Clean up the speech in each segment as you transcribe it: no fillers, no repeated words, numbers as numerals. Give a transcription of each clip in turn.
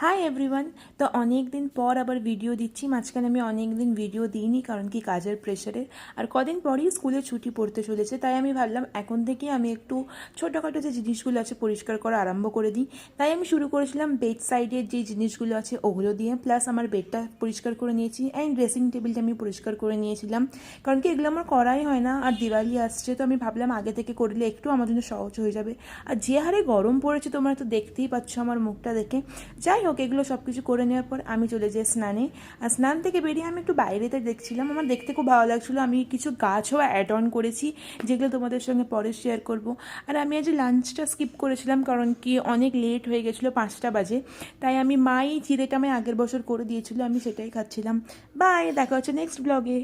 Hi everyone. তো অনেক দিন পর আবার ভিডিও দিচ্ছি। মাঝখানে আমি অনেক দিন ভিডিও দিইনি, কারণ কি কাজের প্রেশারে। আর কদিন পরেই স্কুলে ছুটি পড়তে চলেছে, তাই আমি ভাবলাম এখন থেকেই আমি একটু ছোটোখাটো যে জিনিসগুলো আছে পরিষ্কার করা আরম্ভ করে দিই। তাই আমি শুরু করেছিলাম বেড সাইডের যে জিনিসগুলো আছে ওগুলো দিয়ে, প্লাস আমার বেডটা পরিষ্কার করে নিয়েছি অ্যান্ড ড্রেসিং টেবিলটা আমি পরিষ্কার করে নিয়েছিলাম, কারণ কি এগুলো আমার করাই হয় না। আর দিওয়ালি আসছে, তো আমি ভাবলাম আগে থেকে করলে একটু আমার জন্য সহজ হয়ে যাবে। আর যে হারে গরম পড়েছে তোমরা তো দেখতেই পাচ্ছ আমার মুখটা দেখে। যাই হোক, এগুলো সব কিছু করে নেওয়ার পর আমি চলে যাই স্নানে। আর স্নান থেকে বেরিয়ে আমি একটু বাইরেতে দেখছিলাম, আমার দেখতে খুব ভালো লাগছিলো। আমি কিছু গাছও অ্যাড অন করেছি, যেগুলো তোমাদের সঙ্গে পরে শেয়ার করব। আর আমি আজ লাঞ্চটা স্কিপ করেছিলাম, কারণ কি অনেক লেট হয়ে গেছিলো, 5টা বাজে। তাই আমি মাই চিড়েটা আমি আগের বছর করে দিয়েছিলো, আমি সেটাই খাচ্ছিলাম। বাই, দেখা হচ্ছে নেক্সট ব্লগে।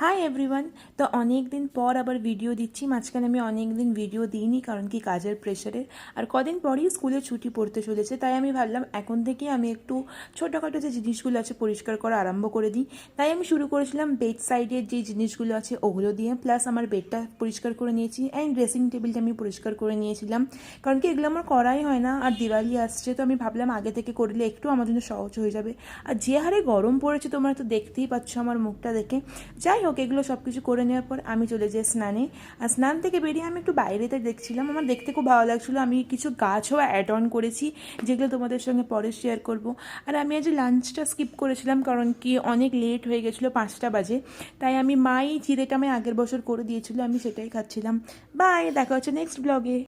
Hi everyone. তো অনেক দিন পর আবার ভিডিও দিচ্ছি। মাঝখানে আমি অনেক দিন ভিডিও দিইনি, কারণ কি কাজের প্রেশারে। আর কদিন পরেই স্কুলে ছুটি পড়তে চলেছে, তাই আমি ভাবলাম এখন থেকেই আমি একটু ছোটোখাটো যে জিনিসগুলো আছে পরিষ্কার করা আরম্ভ করে দিই। তাই আমি শুরু করেছিলাম বেড সাইডের যে জিনিসগুলো আছে ওগুলো দিয়ে, প্লাস আমার বেডটা পরিষ্কার করে নিয়েছি অ্যান্ড ড্রেসিং টেবিলটা আমি পরিষ্কার করে নিয়েছিলাম, কারণ কি এগুলো আমার করাই হয় না। আর দিওয়ালি আসছে, তো আমি ভাবলাম আগে থেকে করলে একটু আমার জন্য সহজ হয়ে যাবে। আর যে হারে গরম পড়েছে তোমরা তো দেখতেই পাচ্ছ আমার মুখটা দেখে। যাই হোক, এগুলো সব কিছু করে নেওয়ার পর আমি চলে যাই স্নানে। আর স্নান থেকে বেরিয়ে আমি একটু বাইরেতে দেখছিলাম, আমার দেখতে খুব ভালো লাগছিলো। আমি কিছু গাছও অ্যাড অন করেছি, যেগুলো তোমাদের সঙ্গে পরে শেয়ার করব। আর আমি আজ লাঞ্চটা স্কিপ করেছিলাম, কারণ কি অনেক লেট হয়ে গেছিলো, 5টা বাজে। তাই আমি মাই চিড়েটা আমি আগের বছর করে দিয়েছিলো, আমি সেটাই খাচ্ছিলাম। বাই, দেখা হচ্ছে নেক্সট ব্লগে।